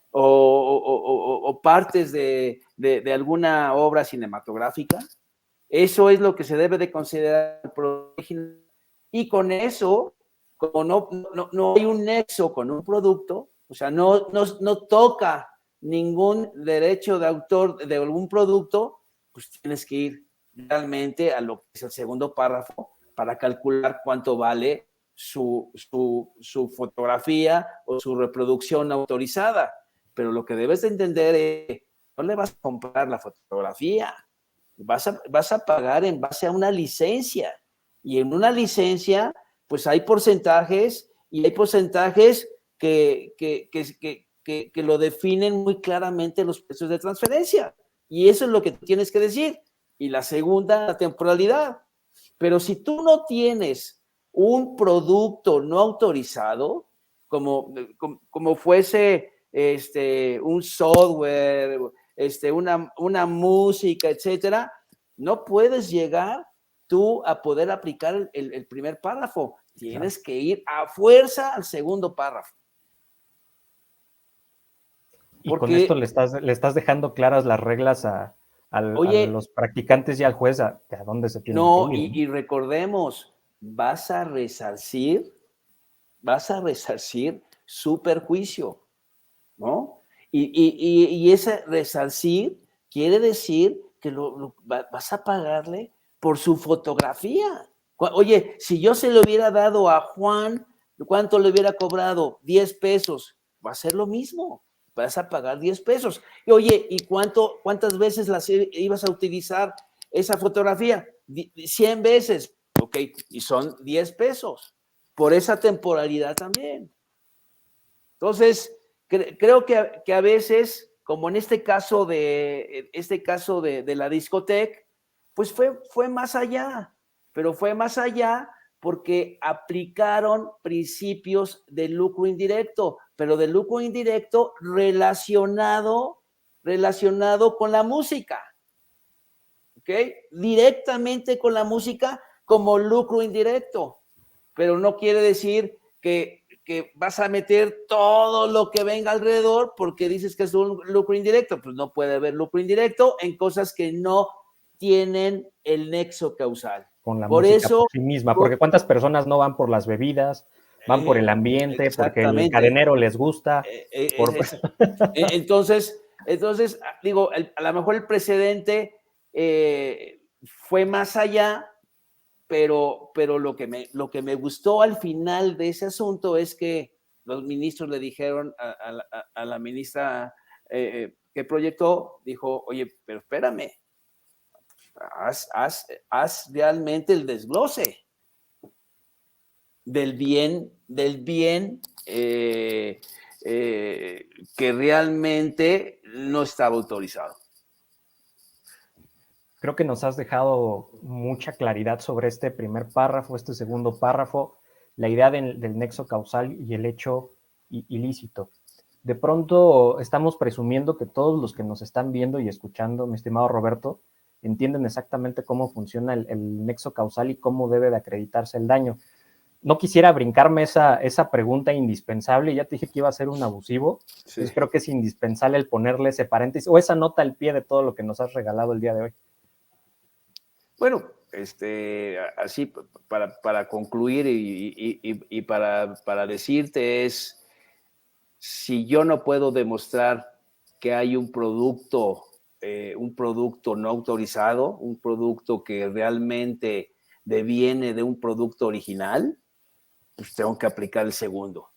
o partes de alguna obra cinematográfica, eso es lo que se debe de considerar el producto original. Y con eso, como no hay un nexo con un producto, o sea, no toca ningún derecho de autor de algún producto, pues tienes que ir realmente a lo que es el segundo párrafo para calcular cuánto vale su fotografía o su reproducción autorizada. Pero lo que debes de entender es, no le vas a comprar la fotografía, vas a pagar en base a una licencia. Y en una licencia, pues hay porcentajes y hay porcentajes que lo definen muy claramente los precios de transferencia. Y eso es lo que tienes que decir. Y la segunda, la temporalidad. Pero si tú no tienes un producto no autorizado, como fuese un software, una música, etcétera, no puedes llegar tú a poder aplicar el primer párrafo. Tienes que ir a fuerza al segundo párrafo. Y con esto le estás dejando claras las reglas a los practicantes y al juez a dónde se tienen que ir. Y recordemos, vas a resarcir su perjuicio, ¿no? Y ese resarcir quiere decir que vas a pagarle por su fotografía. Oye, si yo se lo hubiera dado a Juan, ¿cuánto le hubiera cobrado? 10 pesos. Va a ser lo mismo. Vas a pagar 10 pesos. Y oye, ¿y cuántas veces ibas a utilizar esa fotografía? 100 veces. Ok, y son 10 pesos. Por esa temporalidad también. Entonces, creo que a veces, como en este caso de la discoteca, pues fue más allá, pero fue más allá porque aplicaron principios de lucro indirecto, pero de lucro indirecto relacionado con la música, ¿ok? Directamente con la música como lucro indirecto, pero no quiere decir que vas a meter todo lo que venga alrededor porque dices que es un lucro indirecto. Pues no puede haber lucro indirecto en cosas que no tienen el nexo causal. Con la música por sí misma, porque cuántas personas no van por las bebidas, van por el ambiente, porque el cadenero les gusta. Entonces, digo, a lo mejor el precedente fue más allá, pero lo que me gustó al final de ese asunto es que los ministros le dijeron a la ministra que proyectó, dijo, oye, pero espérame, haz realmente el desglose del bien que realmente no estaba autorizado. Creo que nos has dejado mucha claridad sobre este primer párrafo, este segundo párrafo, la idea del nexo causal y el hecho ilícito. De pronto estamos presumiendo que todos los que nos están viendo y escuchando, mi estimado Roberto, entienden exactamente cómo funciona el nexo causal y cómo debe de acreditarse el daño. No quisiera brincarme esa pregunta indispensable, ya te dije que iba a ser un abusivo, sí. Entonces creo que es indispensable el ponerle ese paréntesis o esa nota al pie de todo lo que nos has regalado el día de hoy. Bueno, así para concluir y para decirte es, si yo no puedo demostrar que hay un producto no autorizado, un producto que realmente deviene de un producto original, pues tengo que aplicar el segundo.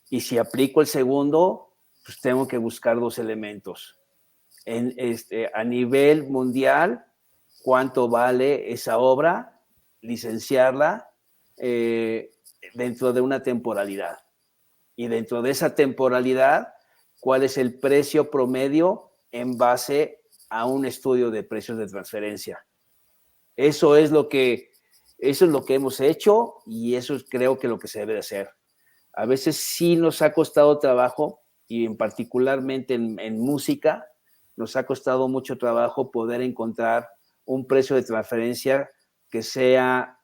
Y si aplico el segundo, pues tengo que buscar dos elementos. A nivel mundial, ¿cuánto vale esa obra? Licenciarla dentro de una temporalidad. Y dentro de esa temporalidad, ¿cuál es el precio promedio en base a un estudio de precios de transferencia? Eso es lo que hemos hecho y eso es, creo que lo que se debe de hacer. A veces sí nos ha costado trabajo y en particularmente en música, nos ha costado mucho trabajo poder encontrar un precio de transferencia que sea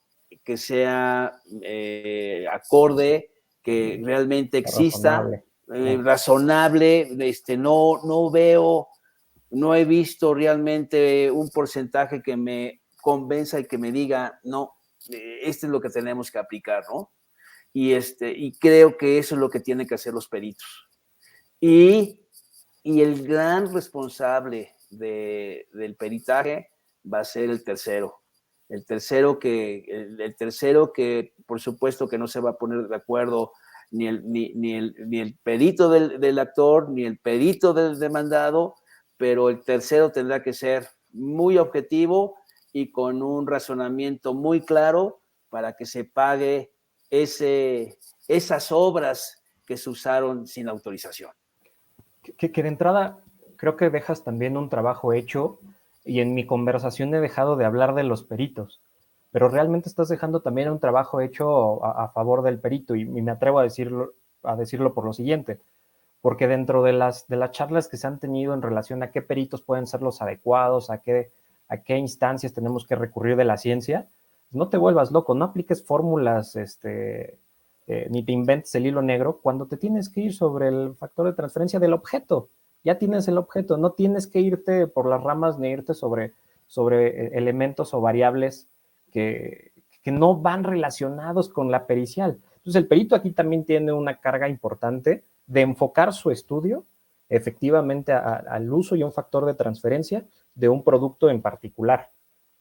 acorde, que realmente exista, razonable. No he visto realmente un porcentaje que me convenza y que me diga, no, esto es lo que tenemos que aplicar, ¿no? Y creo que eso es lo que tienen que hacer los peritos. Y el gran responsable del peritaje va a ser el tercero. El tercero que por supuesto que no se va a poner de acuerdo ni el perito del actor, ni el perito del demandado, pero el tercero tendrá que ser muy objetivo y con un razonamiento muy claro para que se pague esas obras que se usaron sin autorización. Que de entrada creo que dejas también un trabajo hecho y en mi conversación he dejado de hablar de los peritos, pero realmente estás dejando también un trabajo hecho a favor del perito y me atrevo a decirlo por lo siguiente, porque dentro de las charlas que se han tenido en relación a qué peritos pueden ser los adecuados, a qué instancias tenemos que recurrir de la ciencia, no te vuelvas loco, no apliques fórmulas ni te inventes el hilo negro cuando te tienes que ir sobre el factor de transferencia del objeto. Ya tienes el objeto, no tienes que irte por las ramas ni irte sobre elementos o variables que no van relacionados con la pericial. Entonces el perito aquí también tiene una carga importante de enfocar su estudio efectivamente al uso y a un factor de transferencia de un producto en particular,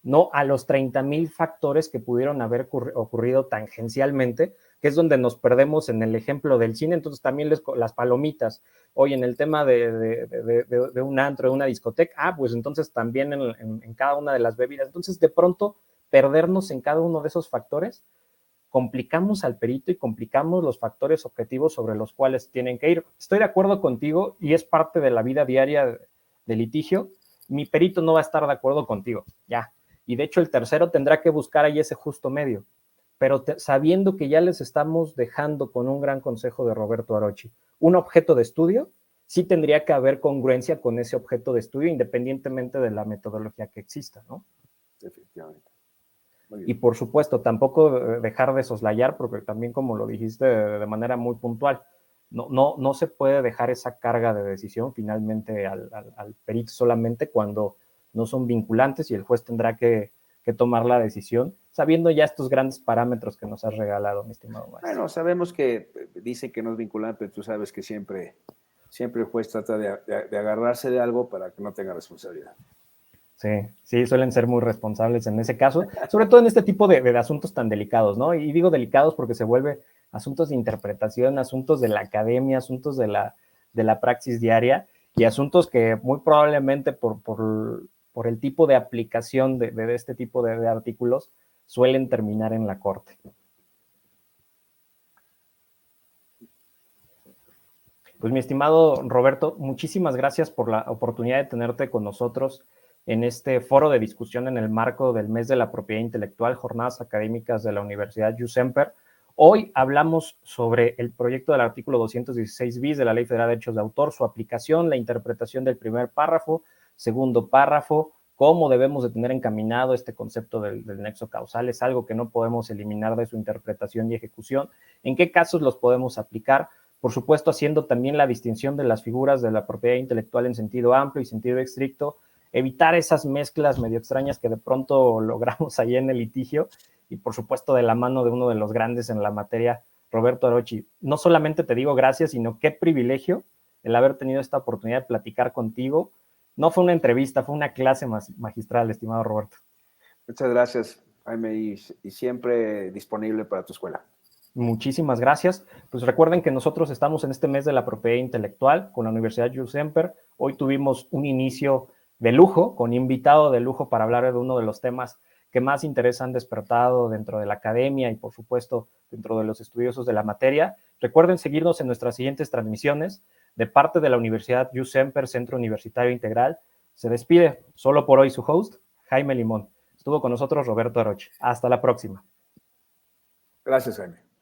no a los 30,000 factores que pudieron haber ocurrido tangencialmente, que es donde nos perdemos en el ejemplo del cine. Entonces también las palomitas, hoy en el tema de un antro, de una discoteca, pues entonces también en cada una de las bebidas. Entonces de pronto perdernos en cada uno de esos factores, complicamos al perito y complicamos los factores objetivos sobre los cuales tienen que ir. Estoy de acuerdo contigo y es parte de la vida diaria de litigio. Mi perito no va a estar de acuerdo contigo, ya. Y de hecho el tercero tendrá que buscar ahí ese justo medio. Pero sabiendo que ya les estamos dejando con un gran consejo de Roberto Arochi, un objeto de estudio, sí tendría que haber congruencia con ese objeto de estudio independientemente de la metodología que exista, ¿no? Efectivamente. Y por supuesto, tampoco dejar de soslayar, porque también como lo dijiste de manera muy puntual, no se puede dejar esa carga de decisión finalmente al perito solamente cuando no son vinculantes y el juez tendrá que tomar la decisión, sabiendo ya estos grandes parámetros que nos has regalado, mi estimado maestro. Bueno, sabemos que dicen que no es vinculante, pero tú sabes que siempre el juez trata de agarrarse de algo para que no tenga responsabilidad. Sí, suelen ser muy responsables en ese caso, sobre todo en este tipo de asuntos tan delicados, ¿no? Y digo delicados porque se vuelve asuntos de interpretación, asuntos de la academia, asuntos de la praxis diaria y asuntos que muy probablemente por el tipo de aplicación de este tipo de artículos suelen terminar en la corte. Pues mi estimado Roberto, muchísimas gracias por la oportunidad de tenerte con nosotros en este foro de discusión en el marco del mes de la propiedad intelectual, jornadas académicas de la Universidad Jules Semper. Hoy hablamos sobre el proyecto del artículo 216 bis de la Ley Federal de Derechos de Autor, su aplicación, la interpretación del primer párrafo, segundo párrafo, cómo debemos de tener encaminado este concepto del nexo causal. Es algo que no podemos eliminar de su interpretación y ejecución. ¿En qué casos los podemos aplicar? Por supuesto, haciendo también la distinción de las figuras de la propiedad intelectual en sentido amplio y sentido estricto, evitar esas mezclas medio extrañas que de pronto logramos ahí en el litigio, y por supuesto de la mano de uno de los grandes en la materia, Roberto Arochi. No solamente te digo gracias, sino qué privilegio el haber tenido esta oportunidad de platicar contigo. No fue una entrevista, fue una clase magistral, estimado Roberto. Muchas gracias, Jaime, y siempre disponible para tu escuela. Muchísimas gracias. Pues recuerden que nosotros estamos en este mes de la propiedad intelectual con la Universidad Jules Semper. Hoy tuvimos un inicio de lujo, con invitado de lujo para hablar de uno de los temas que más interés han despertado dentro de la academia y, por supuesto, dentro de los estudiosos de la materia. Recuerden seguirnos en nuestras siguientes transmisiones. De parte de la Universidad Jules Semper, Centro Universitario Integral, se despide solo por hoy su host, Jaime Limón. Estuvo con nosotros Roberto Aroche. Hasta la próxima. Gracias, Jaime.